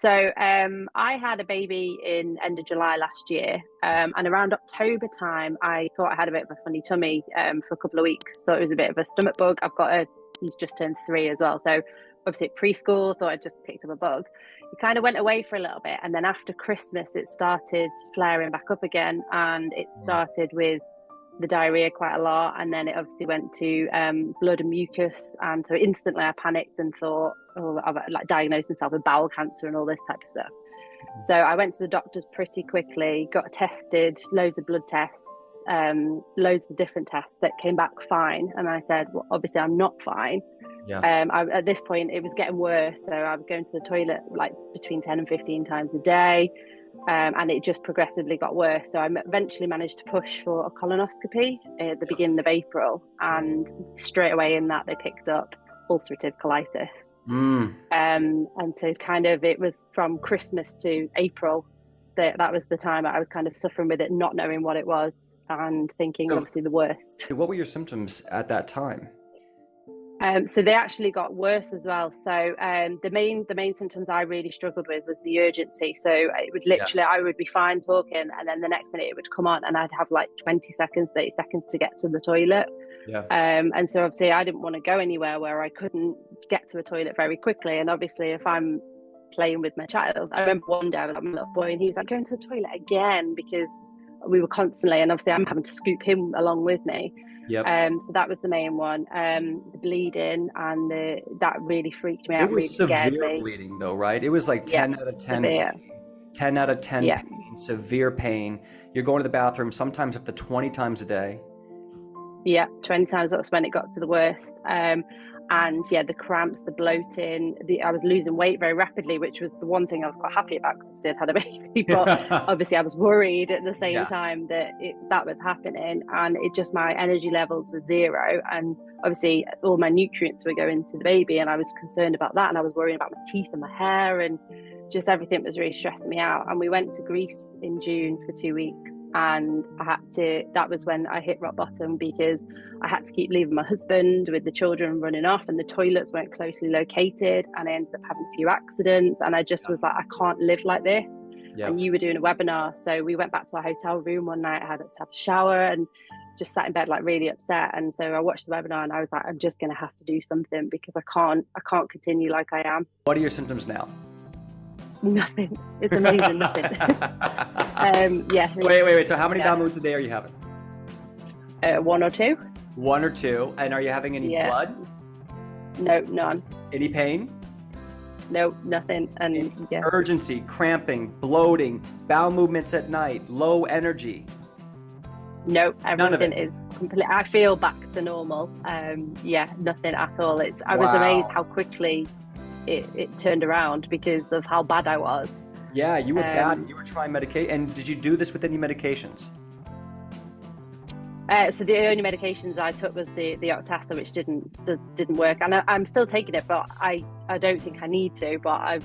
So I had a baby in end of July last year, and around October time, I thought I had a bit of a funny tummy for a couple of weeks. Thought it was a bit of a stomach bug. He's just turned 3 as well. So obviously at preschool, thought I just picked up a bug. It kind of went away for a little bit, and then after Christmas, it started flaring back up again, and it started with the diarrhea quite a lot, and then it obviously went to blood and mucus, and so instantly I panicked and thought, oh, I've like diagnosed myself with bowel cancer and all this type of stuff. So I went to the doctors pretty quickly, got tested, loads of blood tests, loads of different tests that came back fine, and I said, well, obviously I'm not fine. At this point it was getting worse, so I was going to the toilet like between 10 and 15 times a day. And it just progressively got worse. So I eventually managed to push for a colonoscopy at the beginning of April, and straight away in that they picked up ulcerative colitis. And so kind of it was from Christmas to April that was the time I was kind of suffering with it, not knowing what it was and thinking obviously the worst. What were your symptoms at that time? So they actually got worse as well. So the main symptoms I really struggled with was the urgency. So it would literally, I would be fine talking, and then the next minute it would come on, and I'd have like 20 seconds, 30 seconds to get to the toilet. And so obviously I didn't want to go anywhere where I couldn't get to a toilet very quickly. And obviously if I'm playing with my child, I remember one day I was like my little boy, and he was like, going to the toilet again, because we were constantly, and obviously I'm having to scoop him along with me. So that was the main one. The bleeding, and that really freaked me out. It was really severe bleeding though, right? It was like 10 out of 10 bleeding, 10 out of 10 pain, severe pain. You're going to the bathroom sometimes up to 20 times a day. 20 times. That was when it got to the worst. And the cramps, the bloating, I was losing weight very rapidly, which was the one thing I was quite happy about, because obviously I'd had a baby, but obviously I was worried at the same time that that was happening, and it just, my energy levels were zero, and obviously all my nutrients were going to the baby, and I was concerned about that, and I was worrying about my teeth and my hair, and just everything was really stressing me out. And we went to Greece in June for 2 weeks, and that was when I hit rock bottom, because I had to keep leaving my husband with the children running off, and the toilets weren't closely located, and I ended up having a few accidents, and I just was like, I can't live like this. And you were doing a webinar, so we went back to our hotel room one night. I had to have a shower and just sat in bed like really upset, and so I watched the webinar and I was like, I'm just gonna have to do something, because I can't continue like I am. What are your symptoms now? Nothing. It's amazing. Nothing. Wait. So how many bowel movements a day are you having? 1 or 2. 1 or 2. And are you having any blood? No, none. Any pain? No, nothing. And urgency, cramping, bloating, bowel movements at night, low energy? No, everything is completely. I feel back to normal. Nothing at all. I was amazed how quickly it turned around, because of how bad I was. Yeah, you were bad. You were trying medication. And did you do this with any medications? So the only medications I took was the Octasa, which didn't work, and I'm still taking it, but I don't think I need to. But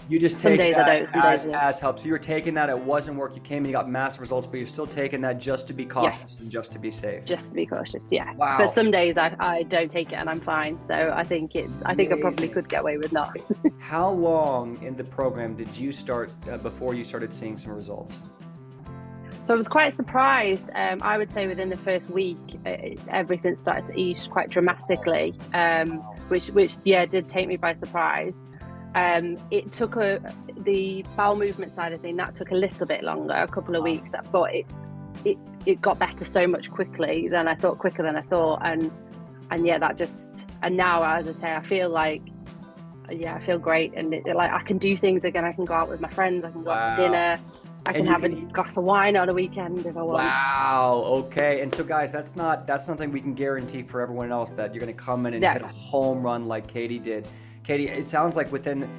you just take that as help. So you were taking that, it wasn't work. You came and you got massive results, but you're still taking that just to be cautious and just to be safe. Just to be cautious, yeah. Wow. But some days I don't take it and I'm fine. So I think I probably could get away with not. How long in the program did you start before you started seeing some results? So I was quite surprised. I would say within the first week, everything started to ease quite dramatically, which did take me by surprise. It took the bowel movement side of thing, that took a little bit longer, a couple of weeks, but it got better so much quicker than I thought, and now, as I say, I feel like I feel great, and like I can do things again. I can go out with my friends, I can go out for dinner. I can have a glass of wine on a weekend if I want. Wow. Okay. And so, guys, that's nothing we can guarantee for everyone else, that you're going to come in and hit a home run like Katey did. Katey, it sounds like within,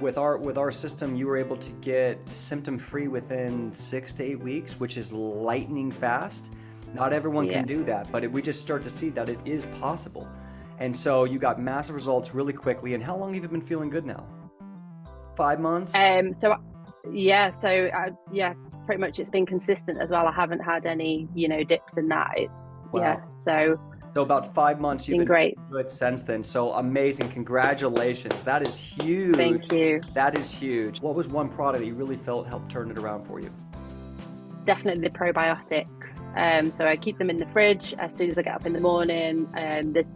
with our system, you were able to get symptom-free within 6 to 8 weeks, which is lightning fast. Not everyone can do that, but we just start to see that it is possible. And so you got massive results really quickly. And how long have you been feeling good now? 5 months? Pretty much it's been consistent as well. I haven't had any, dips in that. So So about 5 months, you've been great. good since then. So amazing. Congratulations. That is huge. Thank you. That is huge. What was one product that you really felt helped turn it around for you? Definitely the probiotics. So I keep them in the fridge as soon as I get up in the morning. There's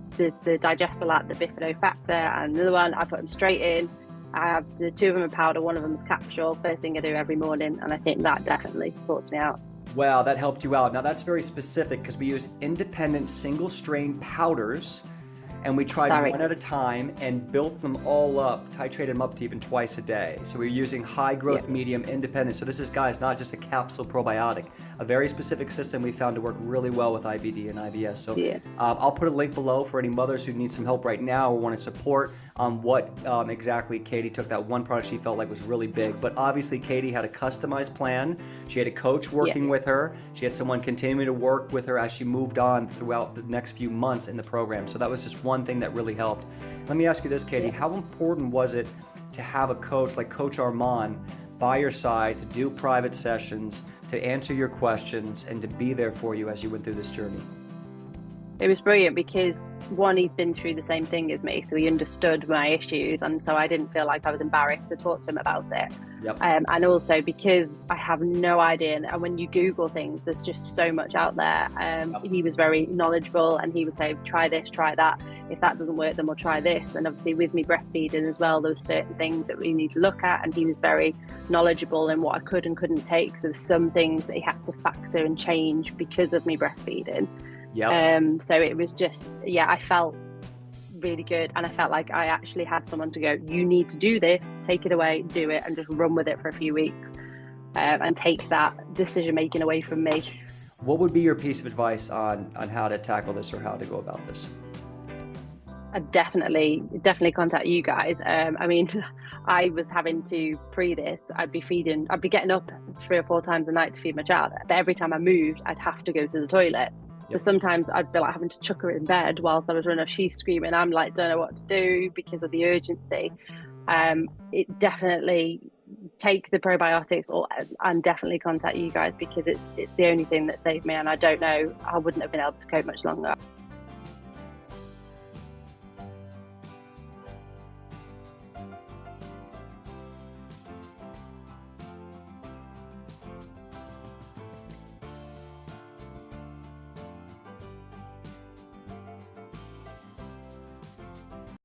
the Digestalate, the bifidobacter, and another one. I put them straight in. I have the 2 of them in powder, 1 of them is capsule. First thing I do every morning, and I think that definitely sorts me out. Wow, that helped you out. Now that's very specific because we use independent single strain powders, and we tried one at a time and built them all up, titrated them up to even twice a day. So we're using high growth, medium, independent. So this is, guys, not just a capsule probiotic, a very specific system we found to work really well with IBD and IBS. So I'll put a link below for any mothers who need some help right now or want to support what exactly Katey took. That one product she felt like was really big. But obviously Katey had a customized plan. She had a coach working with her. She had someone continuing to work with her as she moved on throughout the next few months in the program. So that was just one thing that really helped. Let me ask you this, Katey. How important was it to have a coach like Coach Armand by your side to do private sessions, to answer your questions, and to be there for you as you went through this journey? It was brilliant because, one, he's been through the same thing as me, so he understood my issues, and so I didn't feel like I was embarrassed to talk to him about it. And also because I have no idea, and when you Google things, there's just so much out there. He was very knowledgeable, and he would say, try this, try that. If that doesn't work, then we'll try this. And obviously with me breastfeeding as well, there were certain things that we need to look at, and he was very knowledgeable in what I could and couldn't take. So there's some things that he had to factor and change because of me breastfeeding. So it was just, I felt really good, and I felt like I actually had someone to go, you need to do this, take it away, do it, and just run with it for a few weeks, and take that decision making away from me. What would be your piece of advice on how to tackle this or how to go about this? I'd definitely contact you guys. I mean, I was having to this, I'd be getting up 3 or 4 times a night to feed my child, but every time I moved, I'd have to go to the toilet. So sometimes I'd be like having to chuck her in bed whilst I was running off. She's screaming. I'm like, don't know what to do because of the urgency. It definitely take the probiotics and definitely contact you guys because it's the only thing that saved me. And I don't know, I wouldn't have been able to cope much longer.